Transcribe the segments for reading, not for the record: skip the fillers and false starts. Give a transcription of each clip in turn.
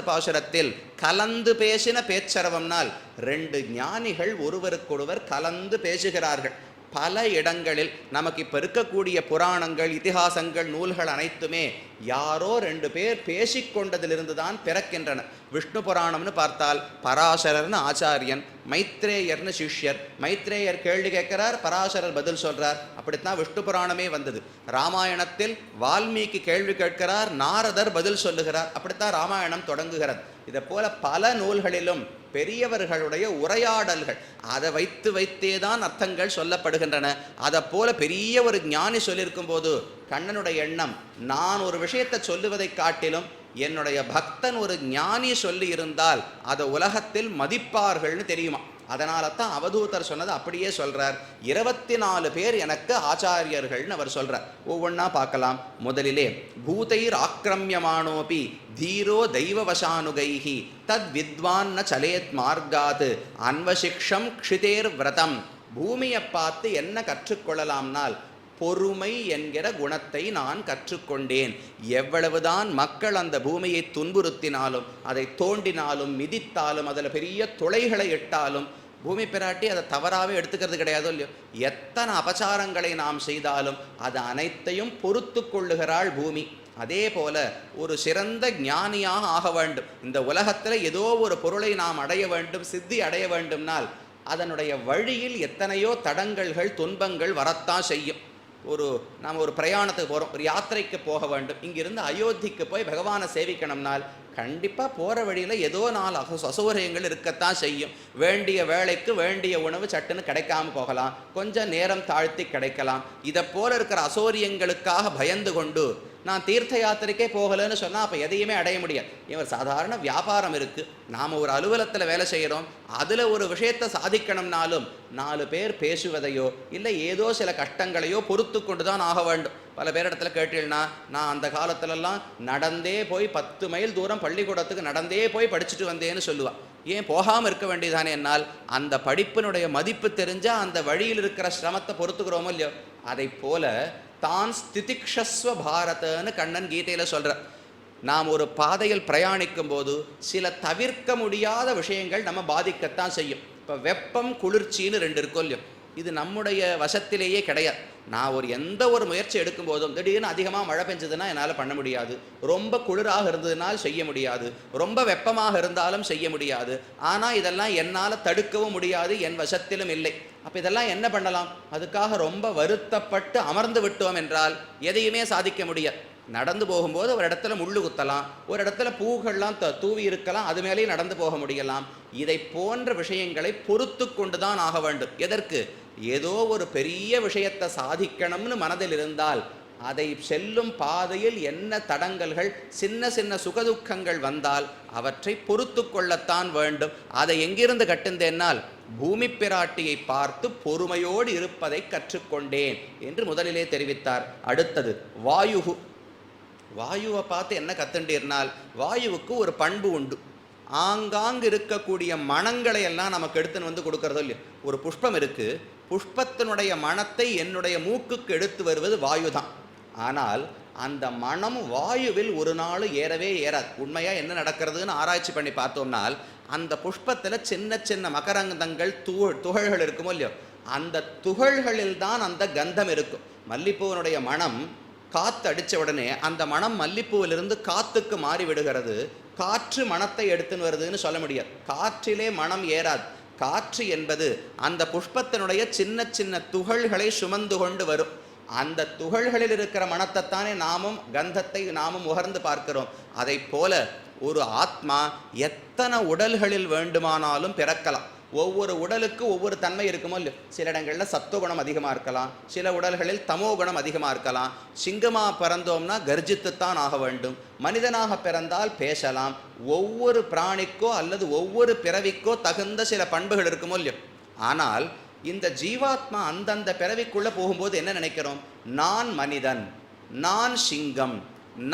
4வது பாசுரத்தில் கலந்து பேசின பேச்சரவம்னால் 2 ஞானிகள் ஒருவருக்கொருவர் கலந்து பேசுகிறார்கள். பல இடங்களில் நமக்கு இப்போ இருக்கக்கூடிய புராணங்கள், இதிகாசங்கள், நூல்கள் அனைத்துமே யாரோ 2 பேர் பேசிக்கொண்டதிலிருந்து தான் பிறக்கின்றன. விஷ்ணு புராணம்னு பார்த்தால் பராசரர்னு ஆச்சாரியன், மைத்ரேயர்னு சிஷ்யர். மைத்ரேயர் கேள்வி கேட்கிறார், பராசரர் பதில் சொல்றார். அப்படித்தான் விஷ்ணு புராணமே வந்தது. ராமாயணத்தில் வால்மீகி கேள்வி கேட்கிறார், நாரதர் பதில் சொல்லுகிறார். அப்படித்தான் ராமாயணம் தொடங்குகிறது. இதை போல பல நூல்களிலும் பெரியவர்களுடைய உரையாடல்கள், அதை வைத்தே தான் அர்த்தங்கள் சொல்லப்படுகின்றன. அதை போல பெரிய ஒரு ஞானி சொல்லியிருக்கும் போது கண்ணனுடைய எண்ணம், நான் ஒரு விஷயத்தை சொல்லுவதை காட்டிலும் என்னுடைய பக்தன் ஒரு ஞானி சொல்லி இருந்தால் அதை உலகத்தில் மதிப்பார்கள்னு தெரியுமா. அதனால தான் அவதூதர் சொன்னது அப்படியே சொல்றார். 24 பேர் எனக்கு ஆச்சாரியர்கள்னு அவர் சொல்றார். ஒவ்வொன்றா பார்க்கலாம். முதலிலே பூதைர் ஆக்கிரமியமானோபி தீரோ தெய்வவசானுகைஹி தத் வித்வான் ந சலேத் மார்காத் அன்வசிக்ஷம் க்ஷிதேர் விரதம். பூமியை பார்த்து என்ன கற்றுக்கொள்ளலாம்னால் பொறுமை என்கிற குணத்தை நான் கற்றுக்கொண்டேன். எவ்வளவுதான் மக்கள் அந்த பூமியை துன்புறுத்தினாலும், அதை தோண்டினாலும், மிதித்தாலும், அதில் பெரிய துளைகளை இட்டாலும் பூமி பிராட்டி அதை தவறாகவே எடுத்துக்கிறது கிடையாதோ இல்லையோ. எத்தனை அபச்சாரங்களை நாம் செய்தாலும் அது அனைத்தையும் பொறுத்து கொள்ளுகிறாள் பூமி. அதே போல ஒரு சிறந்த ஞானியாக ஆக வேண்டும். இந்த உலகத்தில் ஏதோ ஒரு பொருளை நாம் அடைய வேண்டும், சித்தி அடைய வேண்டும்னால் அதனுடைய வழியில் எத்தனையோ தடங்கல்கள், துன்பங்கள் வரத்தான் செய்யும். நாம் ஒரு பிரயாணத்துக்கு போகிறோம், ஒரு யாத்திரைக்கு போக வேண்டும். இங்கிருந்து அயோத்திக்கு போய் பகவானை சேவிக்கணும்னால் கண்டிப்பாக போகிற வழியில் ஏதோ 4 அசௌகரியங்கள் இருக்கத்தான் செய்யும். வேண்டிய வேலைக்கு வேண்டிய உணவு சட்டுன்னு கிடைக்காம போகலாம், கொஞ்சம் நேரம் தாழ்த்தி கிடைக்கலாம். இதை போல இருக்கிற அசௌகரியங்களுக்காக பயந்து கொண்டு நான் தீர்த்த யாத்திரைக்கே போகலைன்னு சொன்னால் அப்போ எதையுமே அடைய முடியாது. இவர் சாதாரண வியாபாரம் இருக்குது, நாம் ஒரு அலுவலகத்தில் வேலை செய்கிறோம், அதில் ஒரு விஷயத்தை சாதிக்கணும்னாலும் 4 பேர் பேசுவதையோ இல்லை ஏதோ சில கஷ்டங்களையோ பொறுத்து கொண்டு தான் ஆக வேண்டும். பல பேர் இடத்துல கேட்டீங்கன்னா, நான் அந்த காலத்திலலாம் நடந்தே போய் 10 மைல் தூரம் பள்ளிக்கூடத்துக்கு நடந்தே போய் படிச்சுட்டு வந்தேன்னு சொல்லுவாள். ஏன் போகாமல் இருக்க வேண்டியதானே? என்னால் அந்த படிப்பினுடைய மதிப்பு தெரிஞ்சால் அந்த வழியில் இருக்கிற சிரமத்தை பொறுத்துக்கிறோமோ இல்லையோ. அதை போல தான் ஸ்திதிக்ஷஸ்வ பாரதன்னு கண்ணன் கீதையில் சொல்கிறார். நாம் ஒரு பாதையில் பிரயாணிக்கும் போது சில தவிர்க்க முடியாத விஷயங்கள் நம்ம பாதிக்கத்தான் செய்யும். இப்போ வெப்பம், குளிர்ச்சின்னு 2 இருக்கும் இல்லையோ. இது நம்முடைய வசத்திலேயே கிடையாது. நான் எந்த ஒரு முயற்சி எடுக்கும் போதும் திடீர்னு அதிகமாக மழை பெஞ்சதுன்னா என்னால் பண்ண முடியாது, ரொம்ப குளிராக இருந்ததுனால் செய்ய முடியாது, ரொம்ப வெப்பமாக இருந்தாலும் செய்ய முடியாது. ஆனால் இதெல்லாம் என்னால் தடுக்கவும் முடியாது, என் வசத்திலும் இல்லை. அப்போ இதெல்லாம் என்ன பண்ணலாம்? அதுக்காக ரொம்ப வருத்தப்பட்டு அமர்ந்து விட்டோம் என்றால் எதையுமே சாதிக்க முடியாது. நடந்து போகும்போது ஒரு இடத்துல முள்ளு குத்தலாம், ஒரு இடத்துல பூக்கள்லாம் தூவி இருக்கலாம், அது மேலேயே நடந்து போக முடியலாம். இதை போன்ற விஷயங்களை பொறுத்து கொண்டு தான் ஆக வேண்டும். எதற்கு? ஏதோ ஒரு பெரிய விஷயத்தை சாதிக்கணும்னு மனதில் இருந்தால் அதை செல்லும் பாதையில் என்ன தடங்கல்கள், சின்ன சின்ன சுகதுக்கங்கள் வந்தால் அவற்றை பொறுத்து கொள்ளத்தான் வேண்டும். அதை எங்கிருந்து கட்டுந்தேன்னால் பூமி பிராட்டியை பார்த்து பொறுமையோடு இருப்பதை கற்றுக்கொண்டேன் என்று முதலிலே தெரிவித்தார். அடுத்தது வாயுகு. வாயுவை பார்த்து என்ன கத்துண்டீர்னால், வாயுவுக்கு ஒரு பண்பு உண்டு. ஆங்காங்கு இருக்கக்கூடிய மணங்களை எல்லாம் நமக்கு எடுத்துன்னு வந்து கொடுக்கறதோ இல்லையோ. ஒரு புஷ்பம் இருக்குது, புஷ்பத்தினுடைய மணத்தை என்னுடைய மூக்குக்கு எடுத்து வருவது வாயு தான். ஆனால் அந்த மனம் வாயுவில் ஒரு நாள் ஏறவே ஏறாது. உண்மையாக என்ன நடக்கிறதுன்னு ஆராய்ச்சி பண்ணி பார்த்தோம்னால் அந்த புஷ்பத்தில் சின்ன சின்ன மகரந்தங்கள், துகள்கள் இருக்குமோ இல்லையோ, அந்த துகள்களில் தான் அந்த கந்தம் இருக்கும். மல்லிப்பூவனுடைய மனம் காற்று அடித்த உடனே அந்த மனம் மல்லிப்பூவிலிருந்து காற்றுக்கு மாறி விடுகிறது. காற்று மனத்தை எடுத்துன்னு வருதுன்னு சொல்ல முடியாது. காற்றிலே மனம் ஏறாது. காற்று என்பது அந்த புஷ்பத்தினுடைய சின்ன சின்ன துகள்களை சுமந்து கொண்டு வரும். அந்த துகள்களில் இருக்கிற மனத்தைத்தானே நாமும், கந்தத்தை நாமும் உகர்ந்து பார்க்கிறோம். அதை போல ஒரு ஆத்மா எத்தனை உடல்களில் வேண்டுமானாலும் பிறக்கலாம். ஒவ்வொரு உடலுக்கு ஒவ்வொரு தன்மை இருக்குமோ இல்லையோ. சில இடங்களில் சத்துவகுணம் அதிகமாக இருக்கலாம், சில உடல்களில் தமோகுணம் அதிகமாக இருக்கலாம். சிங்கமாக பிறந்தோம்னா கர்ஜித்துத்தான் ஆக வேண்டும், மனிதனாக பிறந்தால் பேசலாம். ஒவ்வொரு பிராணிக்கோ அல்லது ஒவ்வொரு பிறவிக்கோ தகுந்த சில பண்புகள் இருக்குமோ இல்லையோ. ஆனால் இந்த ஜீவாத்மா அந்தந்த பிறவிக்குள்ளே போகும்போது என்ன நினைக்கிறோம்? நான் மனிதன், நான் சிங்கம்,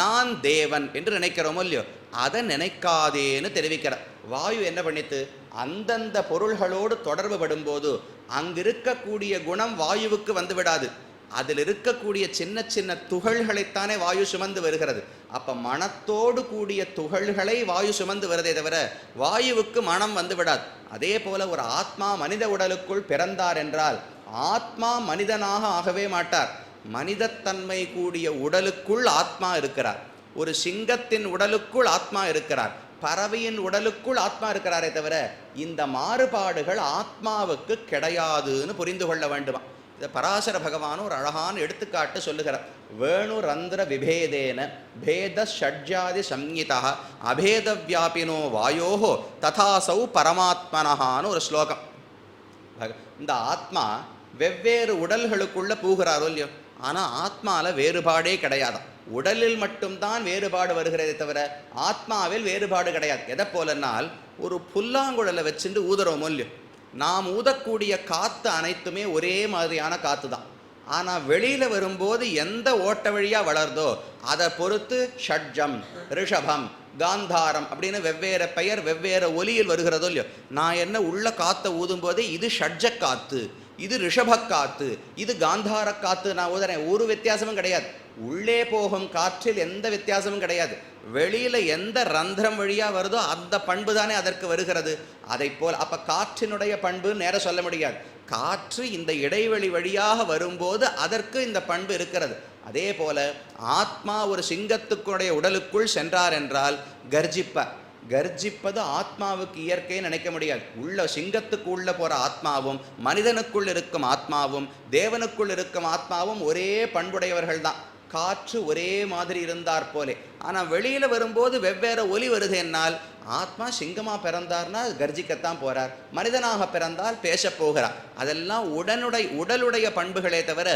நான் தேவன் என்று நினைக்கிறோமோ இல்லையோ. அதை நினைக்காதேன்னு தெரிவிக்கிறார். வாயு என்ன பண்ணித்து? அந்தந்த பொருள்களோடு தொடர்பு படும்போது அங்கு இருக்கக்கூடிய குணம் வாயுவுக்கு வந்து விடாது. அதில் இருக்கக்கூடிய சின்ன சின்ன துகள்களைத்தானே வாயு சுமந்து வருகிறது. அப்ப மனத்தோடு கூடிய துகள்களை வாயு சுமந்து வருதே தவிர வாயுவுக்கு மனம் வந்து விடாது. அதே போல ஒரு ஆத்மா மனித உடலுக்குள் பிறந்தார் என்றால் ஆத்மா மனிதனாக ஆகவே மாட்டார். மனிதத்தன்மை கூடிய உடலுக்குள் ஆத்மா இருக்கிறார். ஒரு சிங்கத்தின் உடலுக்குள் ஆத்மா இருக்கிறார். பறவையின் உடலுக்குள் ஆத்மா இருக்கிறாரே தவிர இந்த மாறுபாடுகள் ஆத்மாவுக்கு கிடையாதுன்னு புரிந்து கொள்ள வேண்டுமா. இதை பராசர பகவான் ஒரு அழகான எடுத்துக்காட்டு சொல்லுகிறார். வேணு ரந்திர விபேதேன பேத ஷட்ஜாதி சம்ஹிதா அபேத வியாபினோ வாயோஹோ ததாசௌ பரமாத்மனஹான்னு ஒரு ஸ்லோகம். இந்த ஆத்மா வெவ்வேறு உடல்களுக்குள்ள பூகிறாரோ இல்லையோ, ஆனால் ஆத்மாவில் வேறுபாடே கிடையாதான். உடலில் மட்டும்தான் வேறுபாடு வருகிறதே தவிர ஆத்மாவில் வேறுபாடு கிடையாது. எதை போலனால் ஒரு புல்லாங்குழலை வச்சுட்டு ஊதுறோமோ இல்லையோ, நாம் ஊதக்கூடிய காற்று அனைத்துமே ஒரே மாதிரியான காற்று தான். ஆனால் வெளியில் வரும்போது எந்த ஓட்ட வழியாக வளருதோ அதை பொறுத்து ஷட்ஜம், ரிஷபம், காந்தாரம் அப்படின்னு வெவ்வேறு பெயர் வெவ்வேறு ஒலியில் வருகிறதோ இல்லையோ. நான் என்ன உள்ள காற்றை ஊதும்போது இது ஷட்ஜ காற்று, இது ரிஷபக்காத்து, இது காந்தார காத்து நான் ஊதுறேன். ஒரு வித்தியாசமும் கிடையாது. உள்ளே போகும் காற்றில் எந்த வித்தியாசமும் கிடையாது. வெளியில எந்த ரந்திரம் வழியா வருதோ அந்த பண்பு தானே அதற்கு வருகிறது. அதை போல் அப்ப காற்றினுடைய பண்பு நேர சொல்ல முடியாது. காற்று இந்த இடைவெளி வழியாக வரும்போது அதற்கு இந்த பண்பு இருக்கிறது. அதே போல ஆத்மா ஒரு சிங்கத்துக்குடைய உடலுக்குள் சென்றார் என்றால் கர்ஜிப்பார். கர்ஜிப்பது ஆத்மாவுக்கு இயற்கைன்னு நினைக்க முடியாது. உள்ள சிங்கத்துக்கு உள்ள போற ஆத்மாவும் மனிதனுக்குள் இருக்கும் ஆத்மாவும் தேவனுக்குள் இருக்கும் ஆத்மாவும் ஒரே பண்புடையவர்கள் தான். காற்று ஒரே மாதிரி இருந்தார் போலே. ஆனால் வெளியில வரும்போது வெவ்வேறு ஒலி வருது. என்னால் ஆத்மா சிங்கமா பிறந்தார்னா கர்ஜிக்கத்தான் போறார், மனிதனாக பிறந்தால் பேச போகிறார். அதெல்லாம் உடலுடைய பண்புகளே தவிர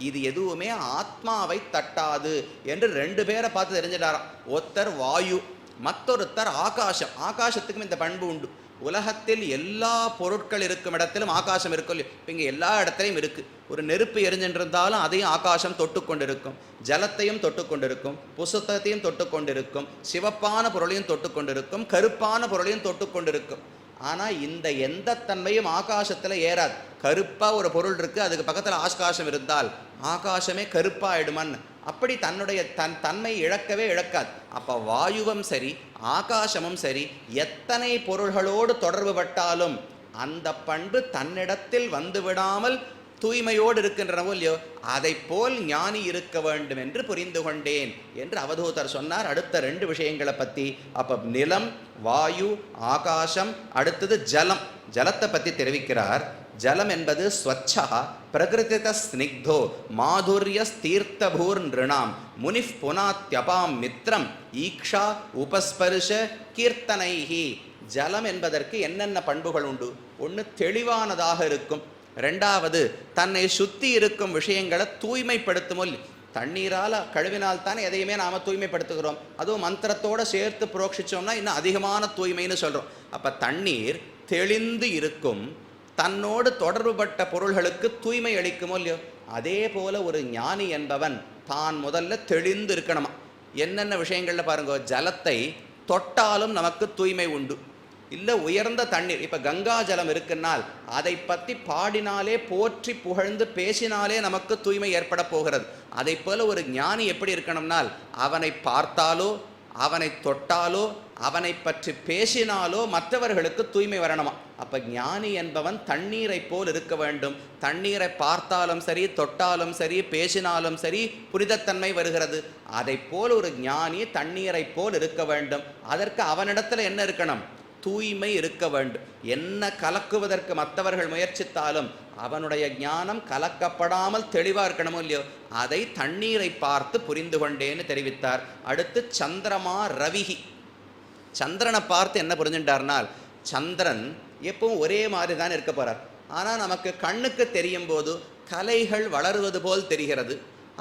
இது எதுவுமே ஆத்மாவை தட்டாது என்று ரெண்டு பேரை பார்த்து தெரிஞ்சிட்டாராம். ஒருத்தர் வாயு, மற்றொருத்தர் ஆகாசம். ஆகாசத்துக்கும் இந்த பண்பு உண்டு. உலகத்தில் எல்லா பொருட்கள் இருக்கும் இடத்திலும் ஆகாசம் இருக்கும். இப்போ இங்கே எல்லா இடத்துலையும் இருக்குது. ஒரு நெருப்பு எரிஞ்சின்றிருந்தாலும் அதையும் ஆகாசம் தொட்டு கொண்டிருக்கும், ஜலத்தையும் தொட்டு கொண்டிருக்கும், புசுத்தத்தையும் தொட்டு கொண்டிருக்கும், சிவப்பான பொருளையும் தொட்டு கொண்டிருக்கும், கருப்பான பொருளையும் தொட்டு கொண்டிருக்கும். ஆனால் இந்த எந்த தன்மையும் ஆகாசத்தில் ஏறாது. கருப்பாக ஒரு பொருள் இருக்குது, அதுக்கு பக்கத்தில் ஆகாசம் இருந்தால் ஆகாசமே கருப்பாயிடுமான்னு அப்படி தன்னுடைய தன்மை இழக்கவே இழக்காது. அப்போ வாயுவும் சரி ஆகாசமும் சரி எத்தனை பொருள்களோடு தொடர்பு பட்டாலும் அந்த பண்பு தன்னிடத்தில் வந்து விடாமல் தூய்மையோடு இருக்கின்றனவோ இல்லையோ, அதை போல் ஞானி இருக்க வேண்டும் என்று புரிந்து கொண்டேன் என்று அவதூதர் சொன்னார். அடுத்த ரெண்டு விஷயங்களை பற்றி. அப்போ நிலம், வாயு, ஆகாசம், அடுத்தது ஜலம். ஜலத்தை பற்றி தெரிவிக்கிறார். ஜலம் என்பது ஸ்வச்சா பிரகிருதித ஸ்னிக்தோ மாதுரிய தீர்த்தபூர் நிருணாம் முனிஃப் புனாத்யபாம் மித்ரம் ஈக்ஷா உபஸ்பர்ஷ கீர்த்தனைஹி. ஜலம் என்பதற்கு என்னென்ன பண்புகள் உண்டு? ஒன்று, தெளிவானதாக இருக்கும். ரெண்டாவது, தன்னை சுற்றி இருக்கும் விஷயங்களை தூய்மைப்படுத்தும். தண்ணீரால் கழுவினால் தானே எதையுமே நாம் தூய்மைப்படுத்துகிறோம். அதுவும் மந்திரத்தோடு சேர்த்து புரோக்ஷிச்சோம்னா இன்னும் அதிகமான தூய்மைன்னு சொல்கிறோம். அப்போ தண்ணீர் தெளிந்து இருக்கும், தன்னோடு தொடர்புபட்ட பொருள்களுக்கு தூய்மை அளிக்குமோ இல்லையோ. அதே போல ஒரு ஞானி என்பவன் தான் முதல்ல தெளிந்து இருக்கணுமா. என்னென்ன விஷயங்களில் பாருங்க, ஜலத்தை தொட்டாலும் நமக்கு தூய்மை உண்டு. இல்லை உயர்ந்த தண்ணீர், இப்போ கங்கா ஜலம் இருக்குன்னால் அதை பற்றி பாடினாலே போற்றி புகழ்ந்து பேசினாலே நமக்கு தூய்மை ஏற்பட போகிறது. அதை போல ஒரு ஞானி எப்படி இருக்கணும்னால் அவனை பார்த்தாலோ அவனை தொட்டாலோ அவனை பற்றி பேசினாலோ மற்றவர்களுக்கு தூய்மை வரணுமா. அப்போ ஞானி என்பவன் தண்ணீரை போல் இருக்க வேண்டும். தண்ணீரை பார்த்தாலும் சரி தொட்டாலும் சரி பேசினாலும் சரி புனிதத்தன்மை வருகிறது. அதை போல் ஒரு ஞானி தண்ணீரை போல் இருக்க வேண்டும். அதற்கு அவனிடத்தில் என்ன இருக்கணும்? தூய்மை இருக்க வேண்டும். என்ன கலக்குவதற்கு மற்றவர்கள் முயற்சித்தாலும் அவனுடைய ஞானம் கலக்கப்படாமல் தெளிவாக இருக்கணுமோ இல்லையோ, அதை தண்ணீரை பார்த்து புரிந்து கொண்டேன்னு தெரிவித்தார். அடுத்து சந்திரமா ரவிகி. சந்திரனை பார்த்து என்ன புரிஞ்சுட்டார்னால், சந்திரன் எப்பவும் ஒரே மாதிரி தான் இருக்க போகிறார். ஆனால் நமக்கு கண்ணுக்கு தெரியும் போது கலைகள் வளருவது போல் தெரிகிறது,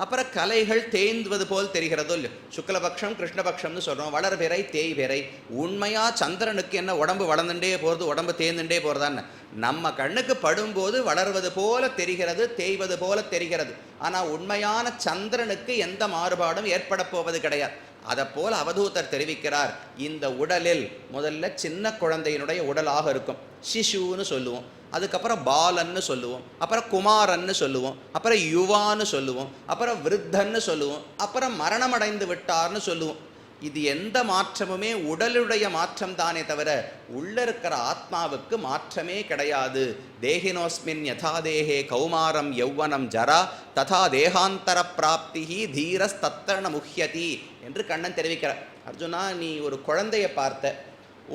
அப்புறம் கலைகள் தேய்ந்துவது போல் தெரிகிறதோ இல்லையோ. சுக்லபக்ஷம் கிருஷ்ணபக்ஷம்னு சொல்கிறோம், வளர்பிறை தேய்பிறை. உண்மையாக சந்திரனுக்கு என்ன உடம்பு வளர்ந்துட்டே போகிறது, உடம்பு தேய்ந்துட்டே போகிறதான்னு நம்ம கண்ணுக்கு படும்போது வளர்வது போல தெரிகிறது, தேய்வது போல தெரிகிறது. ஆனால் உண்மையான சந்திரனுக்கு எந்த மாறுபாடும் ஏற்பட போவது கிடையாது. அதை போல் அவதூதர் தெரிவிக்கிறார். இந்த உடலில் முதல்ல சின்ன குழந்தையினுடைய உடலாக இருக்கும். சிசுன்னு சொல்லுவோம், அதுக்கப்புறம் பாலன்னு சொல்லுவோம், அப்புறம் குமாரன்னு சொல்லுவோம், அப்புறம் யுவான்னு சொல்லுவோம், அப்புறம் விருத்தன்னு சொல்லுவோம், அப்புறம் மரணமடைந்து விட்டார்னு சொல்லுவோம். இது எந்த மாற்றமுமே உடலுடைய மாற்றம் தானே தவிர உள்ள இருக்கிற ஆத்மாவுக்கு மாற்றமே கிடையாது. தேகினோஸ்மின் யதா தேகே கௌமாரம் யௌவனம் ஜரா ததா தேகாந்தர பிராப்திஹி தீரஸ் தத்தன முஹ்யதி என்று கண்ணன் தெரிவிக்கிறார். அர்ஜுனா, நீ ஒரு குழந்தைய பார்த்த,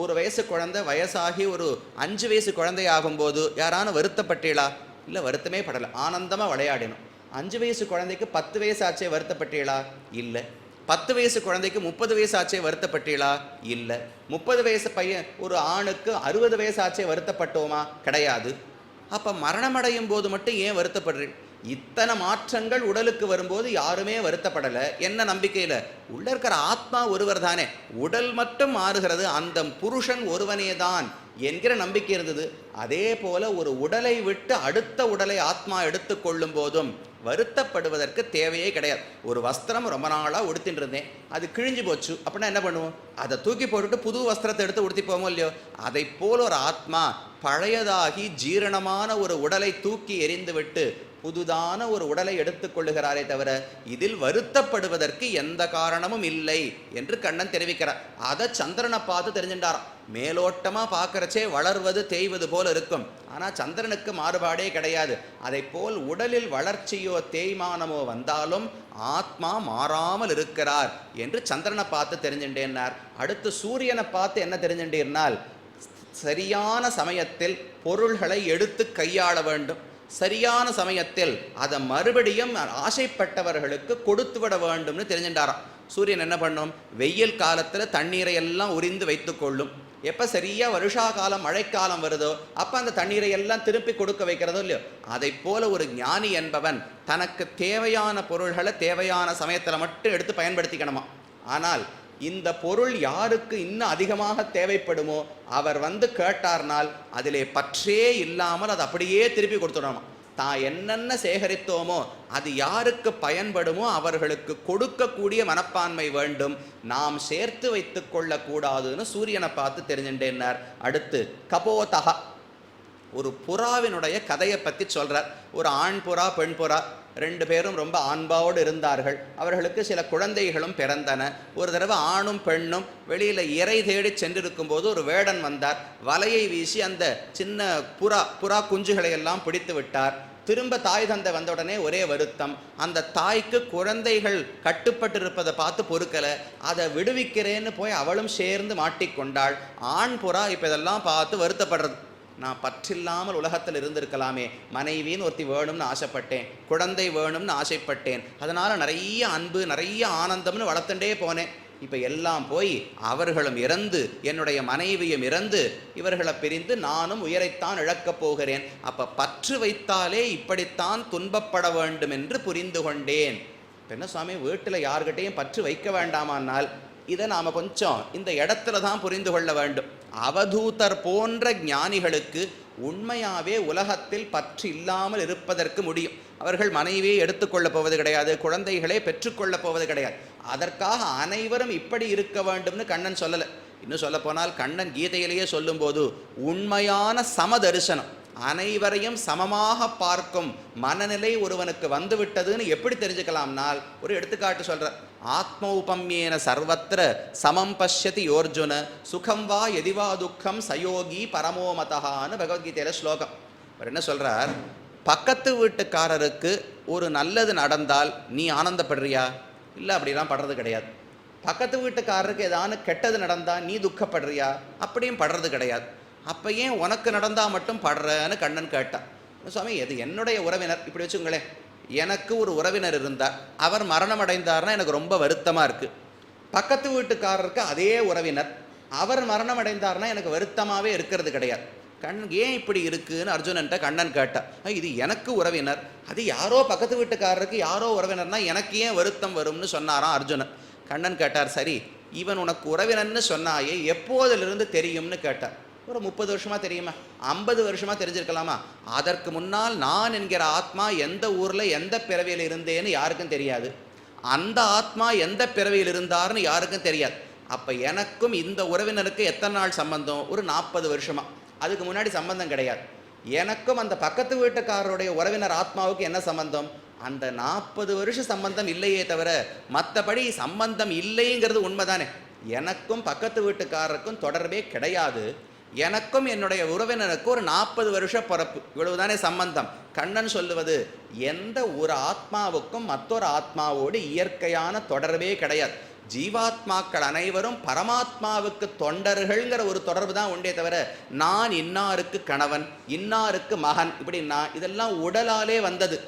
ஒரு வயசு குழந்தை வயசாகி ஒரு 5 வயசு குழந்தை ஆகும்போது யாரானு வருத்தப்பட்டீளா? இல்லை, வருத்தமே படலை, ஆனந்தமாக விளையாடினோம். 5 வயசு குழந்தைக்கு 10 வயசு ஆச்சே வருத்தப்பட்டீளா? இல்லை. 10 வயசு குழந்தைக்கு 30 வயசு ஆச்சே வருத்தப்பட்டீளா? இல்லை. 30 வயசு பையன் ஒரு ஆணுக்கு 60 வயசு ஆச்சே வருத்தப்பட்டோமா? கிடையாது. அப்போ மரணமடையும் போது மட்டும் ஏன் வருத்தப்படுறீங்க? இத்தனை மாற்றங்கள் உடலுக்கு வரும்போது யாருமே வருத்தப்படலை. என்ன நம்பிக்கையில்? உள்ள இருக்கிற ஆத்மா ஒருவர் தானே, உடல் மட்டும் மாறுகிறது, அந்த புருஷன் ஒருவனே தான் என்கிற நம்பிக்கை இருந்தது. அதே போல ஒரு உடலை விட்டு அடுத்த உடலை ஆத்மா எடுத்துக்கொள்ளும் போதும் வருத்தப்படுவதற்கு தேவையே கிடையாது. ஒரு வஸ்திரம் ரொம்ப நாளாக உடுத்தின்னு இருந்தேன், அது கிழிஞ்சு போச்சு அப்படின்னா என்ன பண்ணுவோம்? அதை தூக்கி போட்டுட்டு புது வஸ்திரத்தை எடுத்து உடுத்தி போவோமோ இல்லையோ? அதை போல் ஒரு ஆத்மா பழையதாகி ஜீரணமான ஒரு உடலை தூக்கி எறிந்து விட்டு புதுதான ஒரு உடலை எடுத்துக்கொள்ளுகிறாரே தவிர இதில் வருத்தப்படுவதற்கு எந்த காரணமும் இல்லை என்று கண்ணன் தெரிவிக்கிறார். அதை சந்திரனை பார்த்து தெரிஞ்சுட்டாராம். மேலோட்டமாக பார்க்கறச்சே வளர்வது தேய்வது போல் இருக்கும், ஆனால் சந்திரனுக்கு மாறுபாடே கிடையாது. அதை போல் உடலில் வளர்ச்சியோ தேய்மானமோ வந்தாலும் ஆத்மா மாறாமல் இருக்கிறார் என்று சந்திரனை பார்த்து தெரிஞ்சுட்டேன்னார். அடுத்து சூரியனை பார்த்து என்ன தெரிஞ்சுட்டீர்னால், சரியான சமயத்தில் பொருள்களை எடுத்து கையாள வேண்டும், சரியான சமயத்தில் அதை மறுபடியும் ஆசைப்பட்டவர்களுக்கு கொடுத்து விட வேண்டும்னு தெரிஞ்சுட்டாராம். சூரியன் என்ன பண்ணும்? வெயில் காலத்தில் தண்ணீரை எல்லாம் உறிந்து வைத்து கொள்ளும். எப்போ சரியாக வருஷா காலம் மழைக்காலம் வருதோ அப்போ அந்த தண்ணீரை எல்லாம் திருப்பி கொடுக்க வைக்கிறதோ இல்லையோ, அதை போல ஒரு ஞானி என்பவன் தனக்கு தேவையான பொருள்களை தேவையான சமயத்தில் மட்டும் எடுத்து பயன்படுத்திக்கணுமா. ஆனால் இந்த பொருள் யாருக்கு இன்னும் அதிகமாக தேவைப்படுமோ அவர் வந்து கேட்டார்னால் அதிலே பற்றே இல்லாமல் அது அப்படியே திருப்பி கொடுத்துடணுமா. தான் என்னென்ன சேகரித்தோமோ அது யாருக்கு பயன்படுமோ அவர்களுக்கு கொடுக்கக்கூடிய மனப்பான்மை வேண்டும், நாம் சேர்த்து வைத்து கொள்ளக்கூடாதுன்னு சூரியனை பார்த்து தெரிஞ்சுட்டேன்னார். அடுத்து கபோதகா, ஒரு புறாவினுடைய கதையை பற்றி சொல்கிறார். ஒரு ஆண் புறா பெண் புறா 2 பேரும் ரொம்ப அன்பாவோடு இருந்தார்கள். அவர்களுக்கு சில குழந்தைகளும் பிறந்தன. ஒரு தடவை ஆணும் பெண்ணும் வெளியில் இறை தேடி சென்றிருக்கும் போது ஒரு வேடன் வந்தார். வலையை வீசி அந்த சின்ன புறா குஞ்சுகளை எல்லாம் பிடித்து விட்டார். திரும்ப தாய் தந்தை வந்த உடனே ஒரே வருத்தம். அந்த தாய்க்கு குழந்தைகள் கட்டுப்பட்டிருப்பதை பார்த்து பொறுக்கலை, அதை விடுவிக்கிறேன்னு போய் அவளும் சேர்ந்து மாட்டிக்கொண்டாள். ஆண் புறா இப்போ இதெல்லாம் பார்த்து வருத்தப்படுறது. நான் பற்றில்லாமல் உலகத்தில் இருந்திருக்கலாமே, மனைவின்னு ஒருத்தி வேணும்னு ஆசைப்பட்டேன், குழந்தை வேணும்னு ஆசைப்பட்டேன், அதனால் நிறைய அன்பு நிறைய ஆனந்தம்னு வளர்த்துட்டே போனேன். இப்போ எல்லாம் போய் அவர்களும் இறந்து என்னுடைய மனைவியும் இறந்து இவர்களை பிரிந்து நானும் உயிரைத்தான் இழக்கப் போகிறேன். அப்போ பற்று வைத்தாலே இப்படித்தான் துன்பப்பட வேண்டும் என்று புரிந்து கொண்டேன். என்ன சுவாமி, வீட்டில் யார்கிட்டையும் பற்று வைக்க வேண்டாமானால் இதை நாம் கொஞ்சம் இந்த இடத்துல தான் புரிந்து கொள்ள வேண்டும். அவதூதர் போன்ற ஞானிகளுக்கு உண்மையாகவே உலகத்தில் பற்று இல்லாமல் இருப்பதற்கு முடியும். அவர்கள் மனைவியை எடுத்துக்கொள்ளப் போவது கிடையாது, குழந்தைகளே பெற்றுக்கொள்ளப் போவது கிடையாது. அதற்காக அனைவரும் இப்படி இருக்க வேண்டும்னு கண்ணன் சொல்லலை. இன்னும் சொல்லப்போனால் கண்ணன் கீதையிலேயே சொல்லும்போது உண்மையான சமதரிசனம், அனைவரையும் சமமாக பார்க்கும் மனநிலை ஒருவனுக்கு வந்துவிட்டதுன்னு எப்படி தெரிஞ்சுக்கலாம்னால் ஒரு எடுத்துக்காட்டு சொல்கிறார். ஆத்மௌபம்யேன சர்வத்திர சமம் பஷ்யதி யோர்ஜுன சுகம் வா எதிவா துக்கம் சயோகி பரமோமதகான்னு பகவத்கீதையில் ஸ்லோகம். அவர் என்ன சொல்கிறார்? பக்கத்து வீட்டுக்காரருக்கு ஒரு நல்லது நடந்தால் நீ ஆனந்தப்படுறியா? இல்லை, அப்படிலாம் படுறது கிடையாது. பக்கத்து வீட்டுக்காரருக்கு ஏதானு கெட்டது நடந்தால் நீ துக்கப்படுறியா? அப்படியும் படுறது கிடையாது. அப்போ ஏன் உனக்கு நடந்தால் மட்டும் படுறன்னு கண்ணன் கேட்டான். சுவாமி, இது என்னுடைய உறவினர், இப்படி வச்சுங்களேன், எனக்கு ஒரு உறவினர் இருந்தார், அவர் மரணம் அடைந்தார்னா எனக்கு ரொம்ப வருத்தமாக இருக்குது. பக்கத்து வீட்டுக்காரருக்கு அதே உறவினர், அவர் மரணம் அடைந்தார்னா எனக்கு வருத்தமாகவே இருக்கிறது கிடையாது. ஏன் இப்படி இருக்குன்னு அர்ஜுனன்ட்ட கண்ணன் கேட்டார். இது எனக்கு உறவினர், அது யாரோ பக்கத்து வீட்டுக்காரருக்கு யாரோ உறவினர்னா எனக்கு ஏன் வருத்தம் வரும்னு சொன்னாராம் அர்ஜுனன். கண்ணன் கேட்டார், சரி இவன் உனக்கு உறவினர்னு சொன்னாயே எப்போதிலிருந்து தெரியும்னு கேட்டார். ஒரு 30 வருஷமாக தெரியுமா? 50 வருஷமாக தெரிஞ்சிருக்கலாமா? அதற்கு முன்னால் நான் என்கிற ஆத்மா எந்த ஊரில் எந்த பிறவியில் இருந்தேன்னு யாருக்கும் தெரியாது, அந்த ஆத்மா எந்த பிறவியில் இருந்தார்னு யாருக்கும் தெரியாது. அப்போ எனக்கும் இந்த உறவினருக்கு எத்தனை நாள் சம்பந்தம்? ஒரு 40 வருஷமாக. அதுக்கு முன்னாடி சம்பந்தம் கிடையாது. எனக்கும் அந்த பக்கத்து வீட்டுக்காரருடைய உறவினர் ஆத்மாவுக்கு என்ன சம்பந்தம்? அந்த 40 வருஷ சம்பந்தம் இல்லையே தவிர மற்றபடி சம்பந்தம் இல்லைங்கிறது உண்மைதானே. எனக்கும் பக்கத்து வீட்டுக்காரருக்கும் தொடர்பே கிடையாது. எனக்கும் என்னுடைய உறவினருக்கும் ஒரு 40 வருஷ பிறப்பு, இவ்வளவுதானே சம்பந்தம். கண்ணன் சொல்லுவது எந்த ஒரு ஆத்மாவுக்கும் மற்றொரு ஆத்மாவோடு இயற்கையான தொடர்பே கிடையாது. ஜீவாத்மாக்கள் அனைவரும் பரமாத்மாவுக்கு தொண்டர்கள்ங்கிற ஒரு தொடர்பு தான் உண்டே தவிர நான் இன்னாருக்கு கணவன், இன்னாருக்கு மகன், இப்படின்னா இதெல்லாம் உடலாலே வந்தது.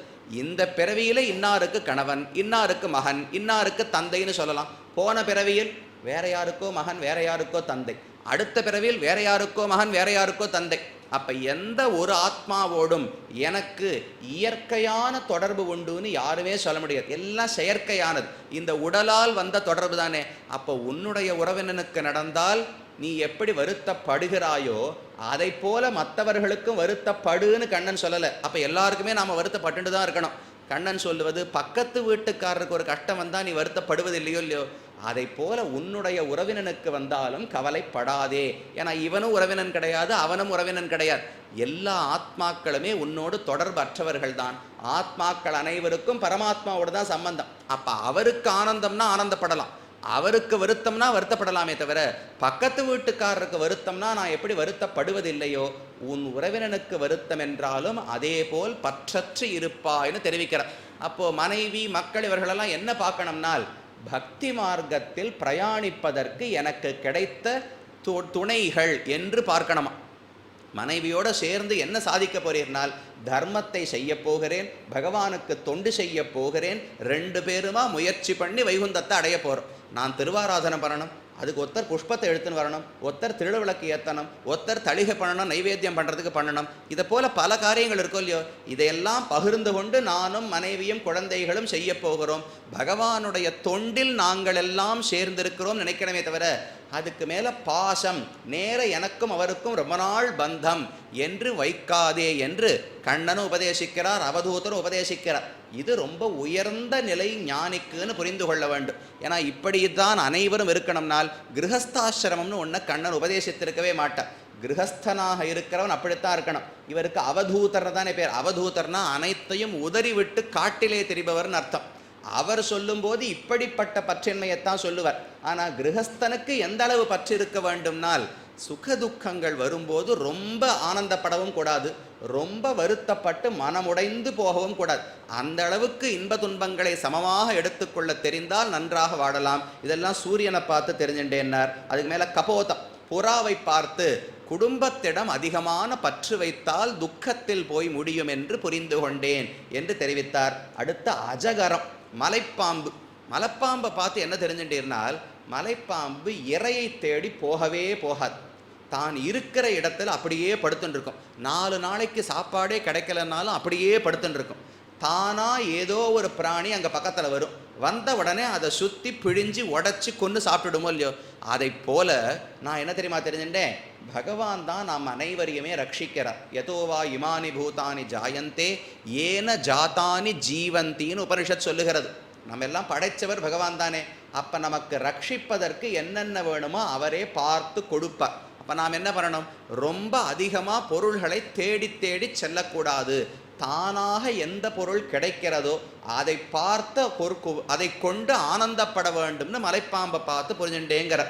இந்த பிறவியில இன்னாருக்கு கணவன், இன்னாருக்கு மகன், இன்னாருக்கு தந்தைன்னு சொல்லலாம். போன பிறவியில் வேற யாருக்கோ மகன், வேற யாருக்கோ தந்தை. அடுத்த பிறவியில் வேற யாருக்கோ மகன், வேற யாருக்கோ தந்தை. அப்ப எந்த ஒரு ஆத்மாவோடும் எனக்கு இயற்கையான தொடர்பு உண்டுன்னு யாருமே சொல்ல முடியாது. எல்லாம் செயற்கையானது. இந்த உடலால் வந்த தொடர்பு தானே. அப்போ உன்னுடைய உறவினனுக்கு நடந்தால் நீ எப்படி வருத்தப்படுகிறாயோ அதை போல மற்றவர்களுக்கும் வருத்தப்படுன்னு கண்ணன் சொல்லலை. அப்ப எல்லாருக்குமே நாம வருத்தப்பட்டு தான் இருக்கணும். கண்ணன் சொல்லுவது பக்கத்து வீட்டுக்காரருக்கு ஒரு கஷ்டம் வந்தா நீ வருத்தப்படுவது இல்லையோ, அதை போல உன்னுடைய உறவினனுக்கு வந்தாலும் கவலைப்படாதே. ஏன்னா இவனும் உறவினன் கிடையாது, அவனும் உறவினன் கிடையாது. எல்லா ஆத்மாக்களுமே உன்னோடு தொடர்பு அற்றவர்கள் தான். ஆத்மாக்கள் அனைவருக்கும் பரமாத்மாவோடு தான் சம்பந்தம். அப்ப அவருக்கு ஆனந்தம்னா ஆனந்தப்படலாம், அவருக்கு வருத்தம்னா வருத்தப்படலாமே தவிர பக்கத்து வீட்டுக்காரருக்கு வருத்தம்னா நான் எப்படி வருத்தப்படுவதில்லையோ உன் உறவினனுக்கு வருத்தம் என்றாலும் அதே போல் பற்றற்று இருப்பாய்னு தெரிவிக்கிறார். அப்போ மனைவி மக்கள் இவர்களெல்லாம் என்ன பார்க்கணும்னால் பக்தி மார்க்கத்தில் பிரயாணிப்பதற்கு எனக்கு கிடைத்த துணைகள் என்று பார்க்கணுமா. மனைவியோடு சேர்ந்து என்ன சாதிக்க போறீர்னால் தர்மத்தை செய்ய போகிறேன், பகவானுக்கு தொண்டு செய்ய போகிறேன், 2 பேருமா முயற்சி பண்ணி வைகுந்தத்தை அடைய போகிறோம். நான் திருவாராதனை பண்ணணும், அதுக்கு ஒருத்தர் புஷ்பத்தை எடுத்துன்னு வரணும், ஒருத்தர் திருவிளக்கு ஏற்றணும், ஒருத்தர் தளிகை பண்ணணும், நைவேத்தியம் பண்ணுறதுக்கு பண்ணணும். இதை போல பல காரியங்கள் இருக்கோ இல்லையோ, இதையெல்லாம் பகிர்ந்து கொண்டு நானும் மனைவியும் குழந்தைகளும் செய்ய போகிறோம். பகவானுடைய தொண்டில் நாங்கள் எல்லாம் சேர்ந்திருக்கிறோம் நினைக்கணுமே தவிர அதுக்கு மேலே பாசம் நேர எனக்கும் அவருக்கும் ரொம்ப நாள் பந்தம் என்று வைக்காதே என்று கண்ணனும் உபதேசிக்கிறார், அவதூதரும் உபதேசிக்கிறார். இது ரொம்ப உயர்ந்த நிலை ஞானிக்குன்னு புரிந்து கொள்ள வேண்டும். ஏன்னா இப்படித்தான் அனைவரும் இருக்கணும்னால் கிரகஸ்தாசிரமம்னு ஒன்று கண்ணன் உபதேசித்திருக்கவே மாட்டார். கிரகஸ்தனாக இருக்கிறவன் அப்படித்தான் இருக்கணும். இவருக்கு அவதூதர் தானே பேர். அவதூதர்னா அனைத்தையும் உதறி விட்டு காட்டிலே திரிபவர்னு அர்த்தம். அவர் சொல்லும்போது இப்படிப்பட்ட பற்றின்மையத்தான் சொல்லுவார். ஆனால் கிரகஸ்தனுக்கு எந்த அளவு பற்று இருக்க வேண்டும்னால் சுகதுக்கங்கள் வரும்போது ரொம்ப ஆனந்தப்படவும் கூடாது, ரொம்ப வருத்தப்பட்டு மனமுடைந்து போகவும் கூடாது. அந்த அளவுக்கு இன்ப துன்பங்களை சமமாக எடுத்துக்கொள்ள தெரிந்தால் நன்றாக வாழலாம். இதெல்லாம் சூரியனை பார்த்து தெரிஞ்சுட்டேன்னார். அதுக்கு மேலே கபோதம், புறாவை பார்த்து குடும்பத்திடம் அதிகமான பற்று வைத்தால் துக்கத்தில் போய் முடியும் என்று புரிந்து கொண்டேன் என்று தெரிவித்தார். அடுத்த அஜகரம், மலைப்பாம்பு. மலைப்பாம்பை பார்த்து என்ன தெரிஞ்சுட்டீர்னால் மலைப்பாம்பு இரையை தேடி போகவே போகாது. தான் இருக்கிற இடத்துல அப்படியே படுத்துட்டு இருக்கும். 4 நாளைக்கு சாப்பாடே கிடைக்கலனாலும் அப்படியே படுத்துட்டு இருக்கும். தானா ஏதோ ஒரு பிராணி அங்கே பக்கத்தில் வரும், வந்த உடனே அதை சுற்றி பிழிஞ்சு உடச்சி கொண்டு சாப்பிட்டுடுமோ இல்லையோ. அதை போல நான் என்ன தெரியுமா தெரிஞ்சுட்டேன், பகவான் தான் நாம் அனைவரையுமே ரட்சிக்கிறார். யதோவா இமானி பூதானி ஜாயந்தே ஏன ஜாத்தானி ஜீவந்தின்னு உபனிஷத் சொல்லுகிறது. நம்ம எல்லாம் படைத்தவர் பகவான் தானே. அப்போ நமக்கு ரட்சிப்பதற்கு என்னென்ன வேணுமோ அவரே பார்த்து கொடுப்பார். அப்போ நாம் என்ன பண்ணணும், ரொம்ப அதிகமாக பொருள்களை தேடி தேடி செல்லக்கூடாது. தானாக எந்த பொருள் கிடைக்கிறதோ அதை பார்த்த அதை கொண்டு ஆனந்தப்பட வேண்டும்னு மலைப்பாம்பை பார்த்து புரிஞ்சுட்டேங்கிற.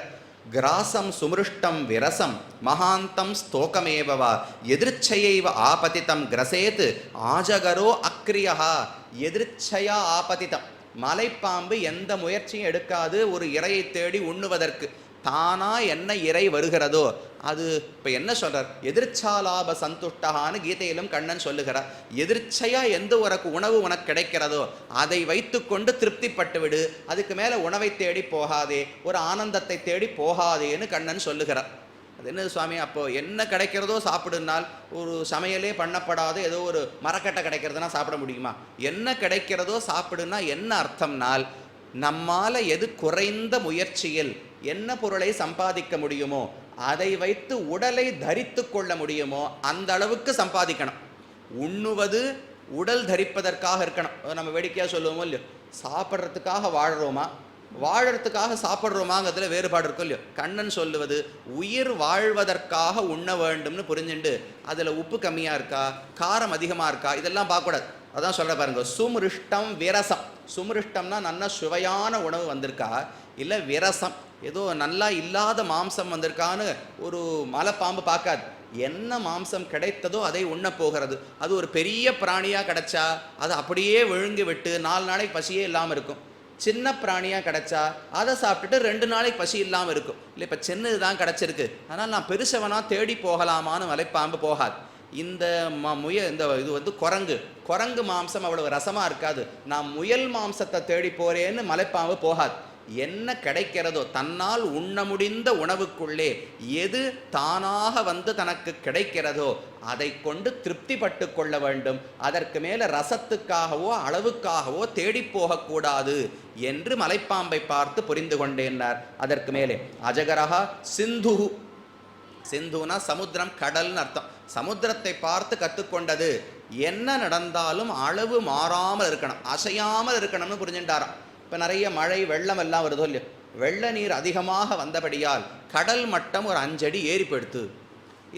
கிராசம் சுமிருஷ்டம் விரசம் மகாந்தம் ஸ்தோகமேவா எதிர்ச்சையைவ ஆபதித்தம் கிரசேத்து ஆஜகரோ அக்ரியா. எதிர்ச்சையா ஆபதித்தம், மலைப்பாம்பு எந்த முயற்சியும் எடுக்காது ஒரு இரையை தேடி உண்ணுவதற்கு. தானா என்ன இறை வருகிறதோ அது இப்போ என்ன சொல்கிறார், எதிர்ச்சாலாப சந்துஷ்டகான்னு கீதையிலும் கண்ணன் சொல்லுகிறார். எதிர்ச்சையாக எந்த உணவு உனக்கு கிடைக்கிறதோ அதை வைத்து கொண்டு திருப்திப்பட்டு விடு, அதுக்கு மேலே உணவை தேடி போகாதே, ஒரு ஆனந்தத்தை தேடி போகாதேன்னு கண்ணன் சொல்லுகிறார். அது என்ன சுவாமி, அப்போது என்ன கிடைக்கிறதோ சாப்பிடுனால் ஒரு சமையலே பண்ணப்படாத ஏதோ ஒரு மரக்கட்டை கிடைக்கிறதுனா சாப்பிட முடியுமா? என்ன கிடைக்கிறதோ சாப்பிடுனா என்ன அர்த்தம்னால் நம்மால் எது குறைந்த முயற்சியில் என்ன பொருளை சம்பாதிக்க முடியுமோ அதை வைத்து உடலை தரித்து கொள்ள முடியுமோ அந்த அளவுக்கு சம்பாதிக்கணும். உண்ணுவது உடல் தரிப்பதற்காக இருக்கணும். நம்ம வேடிக்கையாக சொல்லுவோமோ இல்லையோ, சாப்பிட்றதுக்காக வாழ்கிறோமா வாழறதுக்காக சாப்பிட்றோமாங்கிறதுல வேறுபாடு இருக்கும் இல்லையோ. கண்ணன் சொல்லுவது உயிர் வாழ்வதற்காக உண்ண வேண்டும்னு புரிஞ்சுண்டு அதில் உப்பு கம்மியாக இருக்கா, காரம் அதிகமாக இருக்கா, இதெல்லாம் பார்க்கக்கூடாது. அதான் சொல்கிற பாருங்க, சுமிருஷ்டம் விரசம். சுமிருஷ்டம்னா நல்ல சுவையான உணவு வந்திருக்கா, இல்லை விரசம் ஏதோ நல்லா இல்லாத மாம்சம் வந்திருக்கான்னு ஒரு மலைப்பாம்பு பார்க்காது. என்ன மாம்சம் கிடைத்ததோ அதை உண்ண போகிறது. அது ஒரு பெரிய பிராணியாக கிடைச்சா அதை அப்படியே விழுங்கி விட்டு 4 நாளைக்கு பசியே இல்லாமல் இருக்கும். சின்ன பிராணியாக கிடைச்சா அதை சாப்பிட்டுட்டு 2 நாளைக்கு பசி இல்லாமல் இருக்கும். இல்லை இப்போ சின்னது தான் கிடச்சிருக்கு, அதனால் நான் பெருசவனாக தேடி போகலாமான்னு மலைப்பாம்பு போகாது. இந்த இது குரங்கு மாம்சம் அவ்வளவு ரசமாக இருக்காது, நான் முயல் மாம்சத்தை தேடி போகிறேன்னு மலைப்பாம்பு போகாது. என்ன கிடைக்கிறதோ தன்னால் உண்ண முடிந்த உணவுக்குள்ளே எது தானாக வந்து தனக்கு கிடைக்கிறதோ அதை கொண்டு திருப்தி பட்டு கொள்ள வேண்டும். அதற்கு மேலே ரசத்துக்காகவோ அளவுக்காகவோ தேடி போகக்கூடாது என்று மலைப்பாம்பை பார்த்து புரிந்து கொண்டேன்னார். அதற்கு மேலே அஜகரஹா சிந்து. சிந்துனா சமுத்திரம், கடல்னு அர்த்தம். சமுத்திரத்தை பார்த்து கற்றுக்கொண்டது என்ன நடந்தாலும் அளவு மாறாமல் இருக்கணும், அசையாமல் இருக்கணும்னு புரிஞ்சுட்டாராம். இப்போ நிறைய மழை வெள்ளம் எல்லாம் வருதோ இல்லையோ, வெள்ள நீர் அதிகமாக வந்தபடியால் கடல் மட்டம் ஒரு 5 அடி ஏறி போயிடுத்து.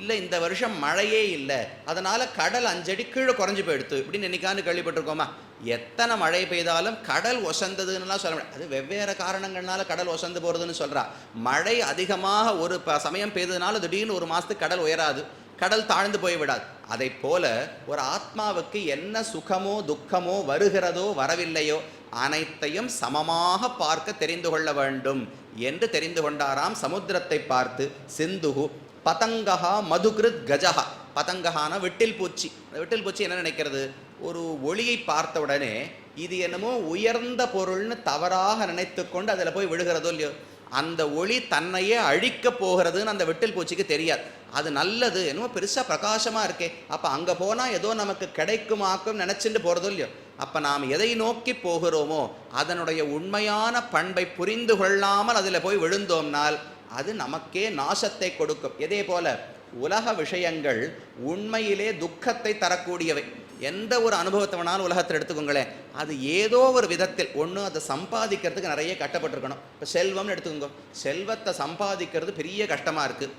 இல்லை இந்த வருஷம் மழையே இல்லை, அதனால் கடல் 5 அடி கீழே குறைஞ்சி போயிடுத்து இப்படின்னு என்னைக்கான்னு கேள்விப்பட்டிருக்கோமா? எத்தனை மழை பெய்தாலும் கடல் ஒசந்ததுன்னுலாம் சொல்ல முடியாது. அது வெவ்வேறு காரணங்கள்னால கடல் ஒசந்து போகிறதுன்னு சொல்கிறா. மழை அதிகமாக ஒரு சமயம் பெய்ததுனால திடீர்னு ஒரு மாதத்துக்கு கடல் உயராது, கடல் தாழ்ந்து போய்விடாது. அதை போல ஒரு ஆத்மாவுக்கு என்ன சுகமோ துக்கமோ வருகிறதோ வரவில்லையோ அனைத்தையும் சமமாக பார்க்க தெரிந்து கொள்ள வேண்டும் என்று தெரிந்து கொண்டாராம். சமுத்திரத்தை பார்த்து சிந்துகு பதங்கஹா மதுகிருத் கஜஹா. பதங்கஹான விட்டில் பூச்சி. விட்டில் பூச்சி என்ன நினைக்கிறது? ஒரு ஒளியை பார்த்த உடனே இது என்னமோ உயர்ந்த பொருள்னு தவறாக நினைத்து கொண்டு அதில் போய் விழுகிறதோ இல்லையோ, அந்த ஒளி தன்னையே அழிக்க போகிறதுன்னு அந்த விட்டில் பூச்சிக்கு தெரியாது. அது நல்லது, என்னமோ பெருசாக பிரகாசமாக இருக்கே, அப்போ அங்கே போனால் ஏதோ நமக்கு கிடைக்குமாக்கும் நினச்சிட்டு போகிறதோ இல்லையோ. அப்போ நாம் எதை நோக்கி போகிறோமோ அதனுடைய உண்மையான பண்பை புரிந்து கொள்ளாமல் அதில் போய் விழுந்தோம்னால் அது நமக்கே நாசத்தை கொடுக்கும். இதே போல உலக விஷயங்கள் உண்மையிலே துக்கத்தை தரக்கூடியவை. எந்த ஒரு அனுபவத்தை வேணாலும் உலகத்தில் எடுத்துக்கோங்களேன், அது ஏதோ ஒரு விதத்தில் ஒன்று அதை சம்பாதிக்கிறதுக்கு நிறைய கஷ்டப்பட்டுருக்கணும். இப்போ செல்வம்னு எடுத்துக்கோங்க, செல்வத்தை சம்பாதிக்கிறது பெரிய கஷ்டமாக இருக்குது.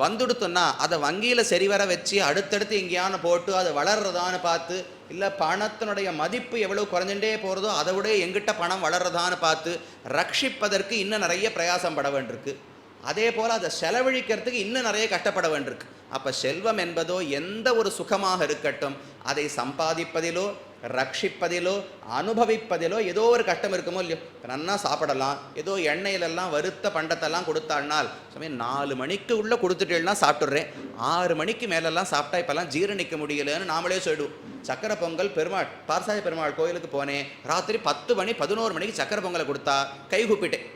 வந்துடுத்தோன்னா அதை வங்கியில் சரிவர வச்சு அடுத்தடுத்து எங்கேயானு போட்டு அது வளர்றதான்னு பார்த்து, இல்லை பணத்தினுடைய மதிப்பு எவ்வளோ குறைஞ்சுட்டே போகிறதோ அதை விட எங்கிட்ட பணம் வளர்றதான்னு பார்த்து ரட்சிப்பதற்கு இன்னும் நிறைய பிரயாசம் பட வேண்டியிருக்கு. அதே போல் அதை செலவழிக்கிறதுக்கு இன்னும் நிறைய கஷ்டப்பட வேண்டியிருக்கு. அப்போ செல்வம் என்பதோ எந்த ஒரு சுகமாக இருக்கட்டும், அதை சம்பாதிப்பதிலோ ரட்சிப்பதிலோ அனுபவிப்பதிலோ ஏதோ ஒரு கஷ்டம் இருக்குமோ இல்லையோ. நன்னா சாப்பிடலாம், ஏதோ எண்ணெயிலெல்லாம் வறுத்த பண்டத்தெல்லாம் கொடுத்தாள்னால் சமயம் 4 மணிக்கு உள்ளே கொடுத்துட்டேன்னா சாப்பிட்றேன், 6 மணிக்கு மேலெல்லாம் சாப்பிட்டா இப்போல்லாம் ஜீரணிக்க முடியலன்னு நாமளே சொல்லிடுவோம். சக்கரை பொங்கல் பெருமாள் பார்சாதி பெருமாள் கோயிலுக்கு போனேன், ராத்திரி 10 மணி 11 மணிக்கு சக்கரை பொங்கலை கொடுத்தா கை கூப்பிட்டேன்,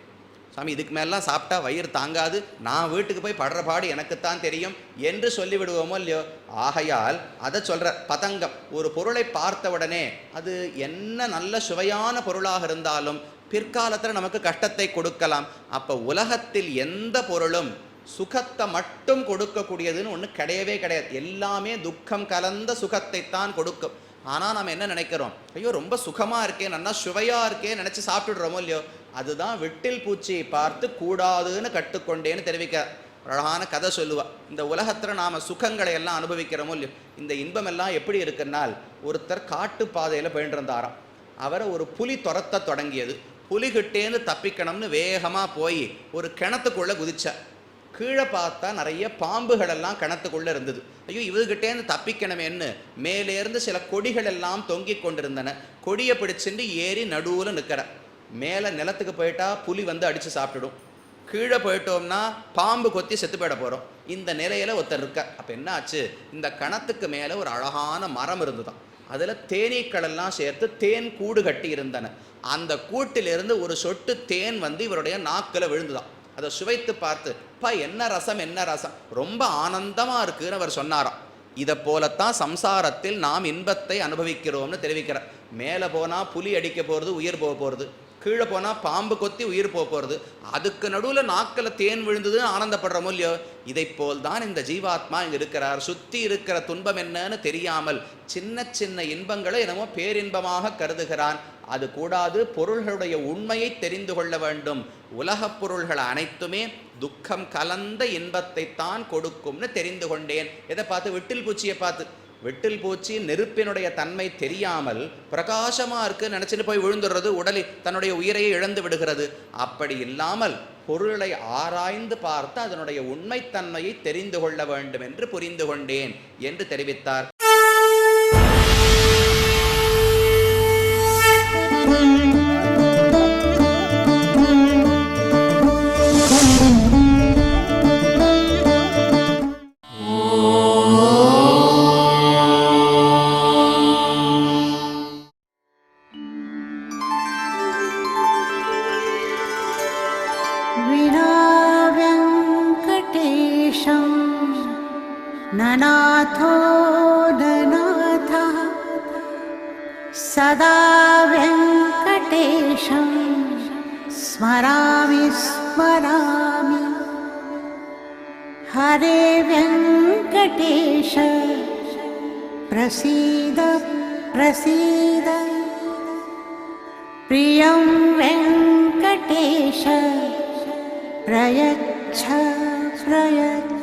சாமி இதுக்கு மேலாம் சாப்பிட்டா வயிறு தாங்காது, நான் வீட்டுக்கு போய் படுற பாடு எனக்குத்தான் தெரியும் என்று சொல்லிவிடுவோமோ இல்லையோ. ஆகையால் அதை சொல்கிற பதங்கம். ஒரு பொருளை பார்த்த உடனே அது என்ன நல்ல சுவையான பொருளாக இருந்தாலும் பிற்காலத்தில் நமக்கு கஷ்டத்தை கொடுக்கலாம். அப்போ உலகத்தில் எந்த பொருளும் சுகத்தை மட்டும் கொடுக்கக்கூடியதுன்னு ஒன்று கிடையவே கிடையாது. எல்லாமே துக்கம் கலந்த சுகத்தை தான் கொடுக்கும். ஆனால் நம்ம என்ன நினைக்கிறோம், ஐயோ ரொம்ப சுகமாக இருக்கே, நல்லா சுவையாக இருக்கே நினச்சி சாப்பிட்டுடுறோமோ இல்லையோ. அதுதான் விட்டில் பூச்சியை பார்த்து கூடாதுன்னு கட்டுக்கொண்டேன்னு தெரிவிக்க அழகான கதை சொல்லுவா. இந்த உலகத்தில் நாம் சுகங்களை எல்லாம் அனுபவிக்கிறோமோ இல்லையோ, இந்த இன்பமெல்லாம் எப்படி இருக்குன்னால், ஒருத்தர் காட்டு பாதையில் போயிட்டு இருந்தாராம். அவரை ஒரு புலி துரத்த தொடங்கியது. புலிகிட்டேன்னு தப்பிக்கணும்னு வேகமாக போய் ஒரு கிணத்துக்குள்ளே குதிச்சார். கீழே பார்த்தா நிறைய பாம்புகளெல்லாம் கிணத்துக்குள்ளே இருந்தது. ஐயோ இவர்கிட்டேருந்து தப்பிக்கணுமேன்னு மேலேருந்து சில கொடிகள் எல்லாம் தொங்கி கொண்டிருந்தன. கொடியை பிடிச்சிட்டு ஏறி நடுவில் நிற்கிற. மேலே நிலத்துக்கு போயிட்டா புலி வந்து அடித்து சாப்பிட்டுடும், கீழே போயிட்டோம்னா பாம்பு கொத்தி செத்து போயிட போகிறோம். இந்த நிலையில் ஒருத்தர் இருக்க. அப்போ என்ன ஆச்சு, இந்த கணத்துக்கு மேலே ஒரு அழகான மரம் இருந்துதான். அதில் தேனீக்களெல்லாம் சேர்த்து தேன் கூடு கட்டி இருந்தன. அந்த கூட்டிலிருந்து ஒரு சொட்டு தேன் வந்து இவருடைய நாக்கில் விழுந்துதான். அதை சுவைத்து பார்த்து, பா என்ன ரசம் என்ன ரசம், ரொம்ப ஆனந்தமாக இருக்குன்னு அவர் சொன்னாராம். இதை போலத்தான் சம்சாரத்தில் நாம் இன்பத்தை அனுபவிக்கிறோம்னு தெரிவிக்கிறார். மேலே போனால் புலி அடிக்க போகிறது, உயிர் போக போகிறது. கீழே போனால் பாம்பு கொத்தி உயிர் போகிறது, அதுக்கு நடுவில் நாக்கில் தேன் விழுந்ததுன்னு ஆனந்தப்படுறோமோ இல்லையோ, இதை போல் தான் இந்த ஜீவாத்மா இங்கே இருக்கிறார். சுற்றி இருக்கிற துன்பம் என்னன்னு தெரியாமல் சின்ன சின்ன இன்பங்களை என்னமோ பேரின்பமாக கருதுகிறான். அது கூடாது, பொருள்களுடைய உண்மையை தெரிந்து கொள்ள வேண்டும். உலகப் பொருள்கள் அனைத்துமே துக்கம் கலந்த இன்பத்தை தான் கொடுக்கும்னு தெரிந்து கொண்டேன். எதை பார்த்து? விட்டில் பூச்சியை பார்த்து. விட்டில் பூச்சி நெருப்பினுடைய தன்மை தெரியாமல் பிரகாசமாக இருக்குன்னு நினச்சிட்டு போய் விழுந்துடுறது, உடலில் தன்னுடைய உயிரையை இழந்து விடுகிறது. அப்படி இல்லாமல் பொருளை ஆராய்ந்து பார்த்து அதனுடைய உண்மைத்தன்மையை தெரிந்து கொள்ள வேண்டும் என்று புரிந்து கொண்டேன் என்று தெரிவித்தார். ननाथो ननाथः सदा वेङ्कटेशं स्मरामि स्मरामि। हरे वेङ्कटेश प्रसीद प्रसीद, प्रियं वेङ्कटेश प्रयच्छ प्रयच्छ।